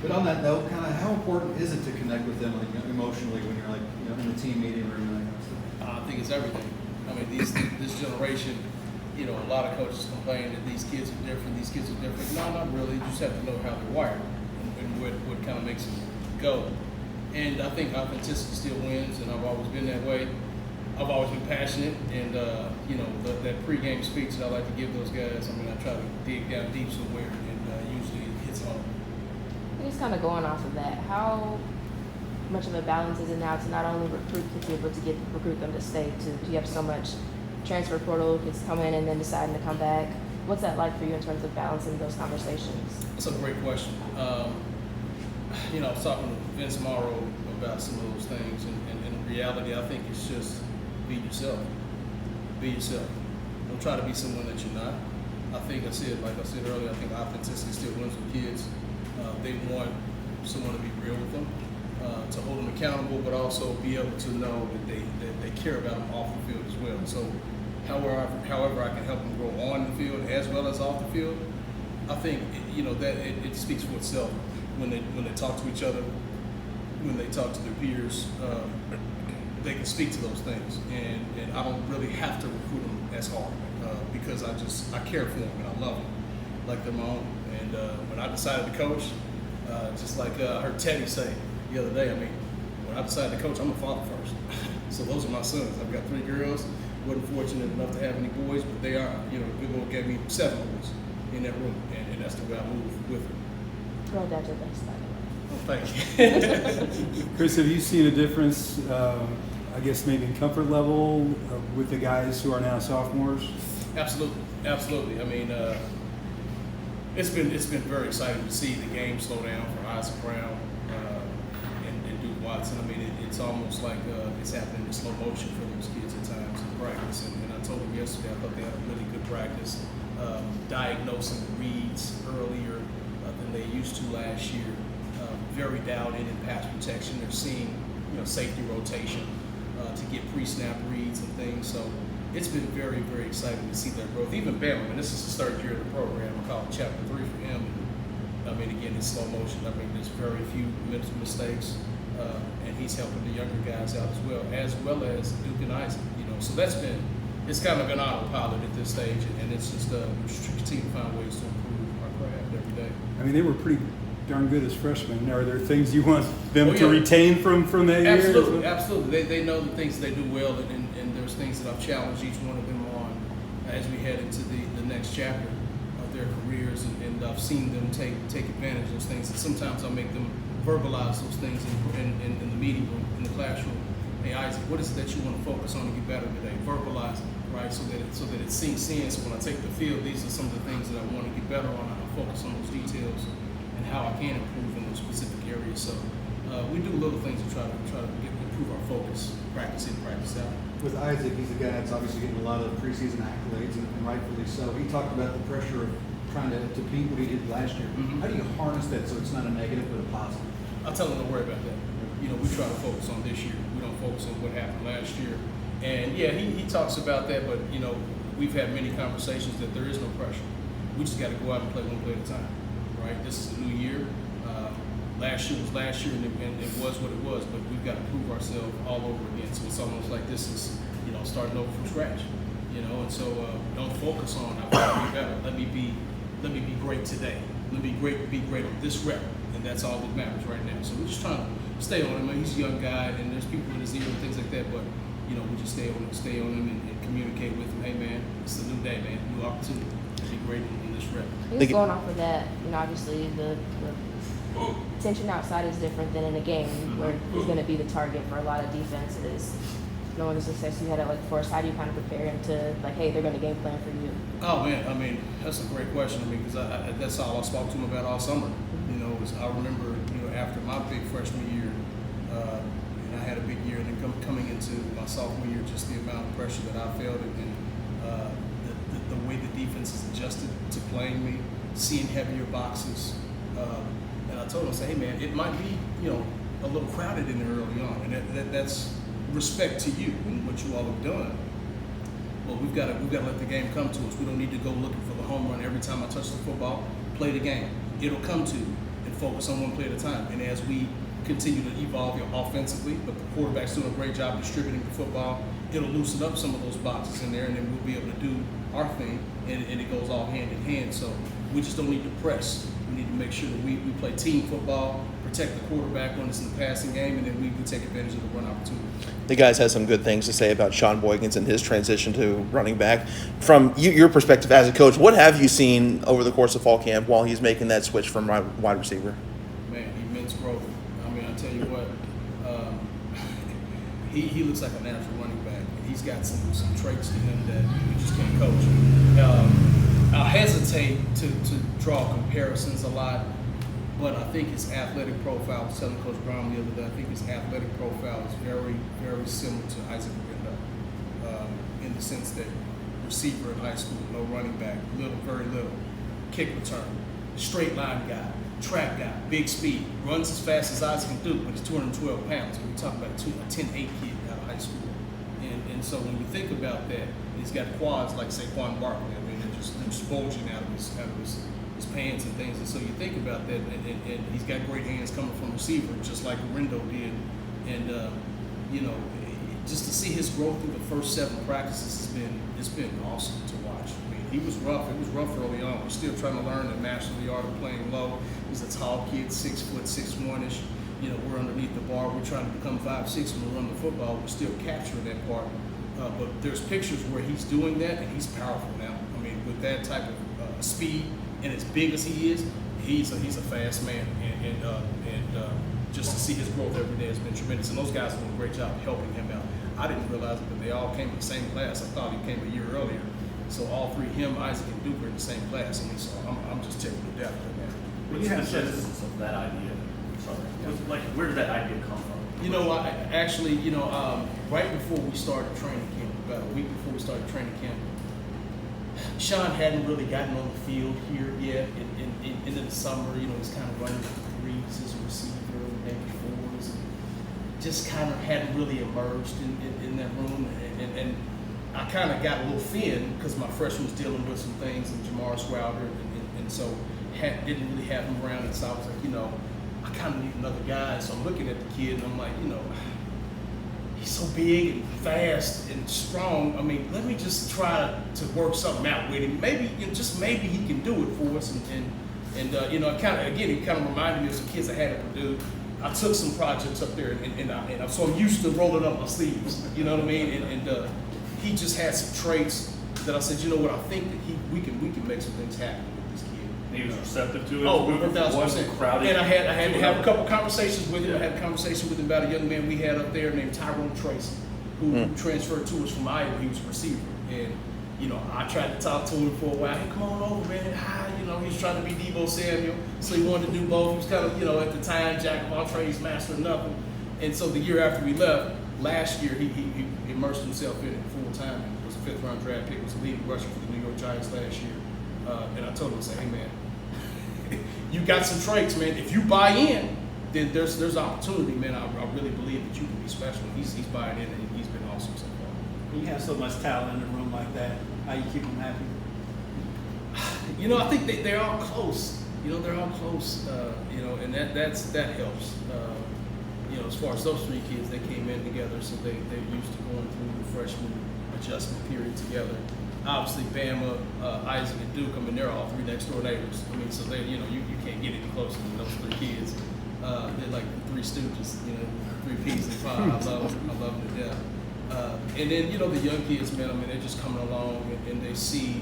But on that note, kind of how important is it to connect with them, like, emotionally, when you're like, in the team meeting room and that kind of stuff? I think it's everything. I mean, this generation, a lot of coaches complain that these kids are different. No, not really. You just have to know how they're wired and what kind of makes them go. And I think authenticity still wins, and I've always been that way. I've always been passionate, and that pregame speech that I like to give those guys. I mean, I try to dig down deep somewhere, and usually it hits home. Just kind of going off of that, how much of a balance is it now to not only recruit the kid, but to recruit them to stay too? You have so much transfer portal kids come in and then deciding to come back. What's that like for you in terms of balancing those conversations? That's a great question. I was talking to Vince Morrow about some of those things, and in reality, I think it's just be yourself. Be yourself. Don't try to be someone that you're not. I think like I said earlier, I think authenticity still wins with kids. They want someone to be real with them, to hold them accountable, but also be able to know that they care about them off the field as well. So however I can help them grow on the field as well as off the field, I think it speaks for itself when they talk to each other, when they talk to their peers. They can speak to those things, and I don't really have to recruit them as hard because I care for them and I love them like they're my own. And when I decided to coach, just like I heard Teddy say the other day, I mean, when I decided to coach, I'm a father first. So those are my sons. I've got 3 girls. Wasn't fortunate enough to have any boys, but they are. Good Lord gave me 7 boys in that room, and that's the way I move with them. Girl, that's your best, by the way. Oh, thank you. Chris, have you seen a difference, I guess maybe in comfort level with the guys who are now sophomores? Absolutely. I mean, it's been very exciting to see the game slow down for Isaac Brown and Duke Watson. I mean, it's almost like it's happening in slow motion for those kids at times in practice. And I told them yesterday, I thought they had a really good practice, diagnosing reads earlier than they used to last year. Very dialed in pass protection. They're seeing, safety rotation to get pre-snap reads and things. So it's been very, very exciting to see their growth. Even Bam, I mean, this is his 3rd year of the program. I call it Chapter 3 for him. I mean, again, it's slow motion. I mean, there's very few mental mistakes, and he's helping the younger guys out as well as Duke and Isaac. So it's kind of an autopilot at this stage, and it's just continue to find ways to improve our craft every day. I mean, they were pretty darn good as freshmen. Are there things you want them to retain from that year? Absolutely. They know the things they do well, and there's things that I've challenged each one of them on as we head into the next chapter of their careers, and I've seen them take advantage of those things. And sometimes I make them verbalize those things in the meeting room, in the classroom. Hey, Isaac, what is it that you want to focus on to get better today? Verbalize it, right? So that it sinks in. So when I take the field, these are some of the things that I want to get better on. I focus on those details and how I can improve in those specific areas. So we do little things to try to improve our focus, practice in, practice out. With Isaac, he's a guy that's obviously getting a lot of preseason accolades, and rightfully so. He talked about the pressure of trying to beat what he did last year. Mm-hmm. How do you harness that so it's not a negative but a positive? I'll tell them to worry about that. We try to focus on this year. We don't focus on what happened last year. And yeah, he talks about that, but we've had many conversations that there is no pressure. We just got to go out and play one play at a time, right? This is a new year. Last year was last year, and it was what it was. But we've got to prove ourselves all over again. So it's almost like this is starting over from scratch. And so don't focus on I want to be better. Let me be great today. Let me be great on this rep, and that's all that matters right now. So we're just trying to stay on him. He's a young guy, and there's people in his ear and things like that. But we just stay on him and communicate with him. Hey man, it's a new day, man. New opportunity to be great in this rep. Just going off of that, obviously the tension outside is different than in a game where he's going to be the target for a lot of defenses. Knowing the success you had at Forest, how do you kind of prepare him to hey, they're going to game plan for you? Oh man, I mean that's a great question. I mean because that's all I spoke to him about all summer. I remember after my big freshman year, and I had a big year, and then coming into my sophomore year, just the amount of pressure that I felt, and the way the defense has adjusted to playing me, seeing heavier boxes. And I told him, I said, hey man, it might be a little crowded in there early on, and that's respect to you and what you all have done. Well, we've got to let the game come to us. We don't need to go looking for the home run every time I touch the football. Play the game. It'll come to you. And focus on one play at a time. And as we continue to evolve offensively, but the quarterback's doing a great job distributing the football, it'll loosen up some of those boxes in there, and then we'll be able to do our thing, and it goes all hand in hand. So we just don't need to press. We need to make sure that we play team football, protect the quarterback when it's in the passing game, and then we take advantage of the run opportunity. The guys had some good things to say about Sean Boykins and his transition to running back. From your perspective as a coach, what have you seen over the course of fall camp while he's making that switch from wide receiver? Man, immense growth. I mean, I tell you what, he looks like a natural running back. He's got some traits to him that you just can't coach. I'll hesitate to draw comparisons a lot, but I think his athletic profile, I was telling Coach Brown the other day, I think his athletic profile is very, very similar to Isaac Rindo, in the sense that receiver in high school, no running back, very little, kick return, straight line guy, track guy, big speed, runs as fast as Isaac can do, but he's 212 pounds. We're talking about a 10'8" kid out of high school. And so when you think about that, he's got quads like Chris Barclay. I mean, they're just bulging out of his pants and things. And so you think about that, and he's got great hands coming from receiver, just like Rindo did. And you know, just to see his growth through the first 7 practices it's been awesome to watch. I mean, he was rough. It was rough early on. We're still trying to learn and master the art of playing low. He's a tall kid, 6 foot, 6'1"-ish. You know, we're underneath the bar. We're trying to become 5'6" when we run the football. We're still capturing that part. But there's pictures where he's doing that, and he's powerful now. I mean, with that type of speed and as big as he is, he's a fast man. And just to see his growth every day has been tremendous. And those guys are doing a great job helping him out. I didn't realize it, but they all came in the same class. I thought he came a year earlier. So all three, him, Isaac, and Duke, are in the same class. I mean, so I'm just taking the depth of that. What's the genesis of that idea? Sorry. Where did that idea come from? You know, right before we started training camp, about a week before we started training camp, Sean hadn't really gotten on the field here yet. In the summer, you know, he's kind of running threes as a receiver, maybe fours, and just kind of hadn't really emerged in that room. And I kind of got a little thin because my freshman was dealing with some things, and Jamar Swowder, and so didn't really have him around. And so I was like, you know, I kind of need another guy. So I'm looking at the kid, and I'm like, you know, he's so big and fast and strong. I mean, let me just try to work something out with him. Maybe, you know, just maybe he can do it for us. And you know, it kind of reminded me of some kids I had at Purdue. I took some projects up there, and so I'm used to rolling up my sleeves. You know what I mean? And he just had some traits that I said, you know what, I think that we can make some things happen with this kid. And he was receptive to it. Oh, 1,000%. And I had to have a couple conversations with him. Yeah. I had a conversation with him about a young man we had up there named Tyrone Tracy, who transferred to us from Iowa. He was a receiver, and you know, I tried to talk to him for a while. Hey, come on over, man. Hi, you know, he was trying to be Debo Samuel, so he wanted to do both. He was kind of, you know, at the time, jack of all trades, master of nothing. And so the year after we left, last year, he immersed himself in it full time. He was a 5th-round draft pick. Was a leading rusher for the New York Giants last year. And I told him, I said, hey, man, you got some traits, man. If you buy in, then there's opportunity, man. I really believe that you can be special. He's buying in, and he's been awesome so far. When you have so much talent in a room like that, how you keep them happy? You know, I think they're all close. You know, they're all close. You know, and that helps. You know, as far as those 3 kids, they came in together, so they're used to going through the freshman adjustment period together. Obviously, Bama, Isaac, and Duke, I mean, they're all 3 next door neighbors. I mean, so they, you know, you can't get any closer than those 3 kids. They're like the 3 Stooges, you know, 3 peas in a pod. I love them to death. And then, you know, the young kids, man, I mean, they're just coming along and they see,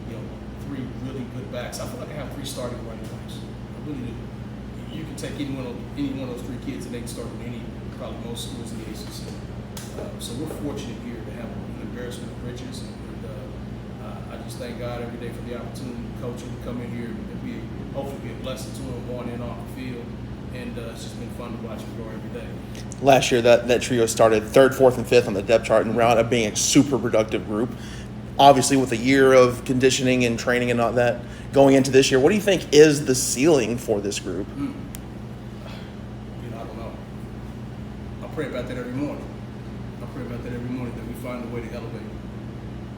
you know, 3 really good backs. I feel like I have 3 starting running backs. I really do. You can take any one of those 3 kids and they can start with probably most schools in the ACC. So we're fortunate here to have an embarrassment of riches. And I just thank God every day for the opportunity to coach him to come in here and hopefully be a blessing to him going in off the field. And it's just been fun to watch him grow every day. Last year, that trio started 3rd, 4th, and 5th on the depth chart and wound up being a super productive group. Obviously, with a year of conditioning and training and all that going into this year, what do you think is the ceiling for this group? You know, I don't know. I pray about that every morning. That we find a way to elevate,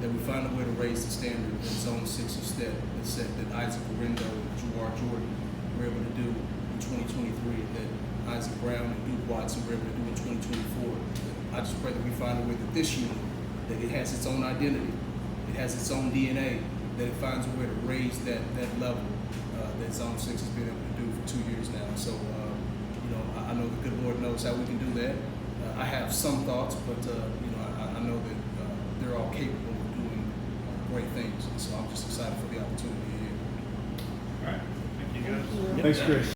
that we find a way to raise the standard that Zone 6 has set, that Isaac Rindo and Jawar Jordan were able to do. We in 2023 that Isaac Brown and Duke Watson were able to do in 2024. I just pray that we find a way that this unit, that it has its own identity, it has its own DNA, that it finds a way to raise that level that Zone 6 has been able to do for 2 years now. So, I know the good Lord knows how we can do that. I have some thoughts, but I know that they're all capable of doing great things. And so I'm just excited for the opportunity here. All right. Thank you, guys. Thank you. Thanks, Chris.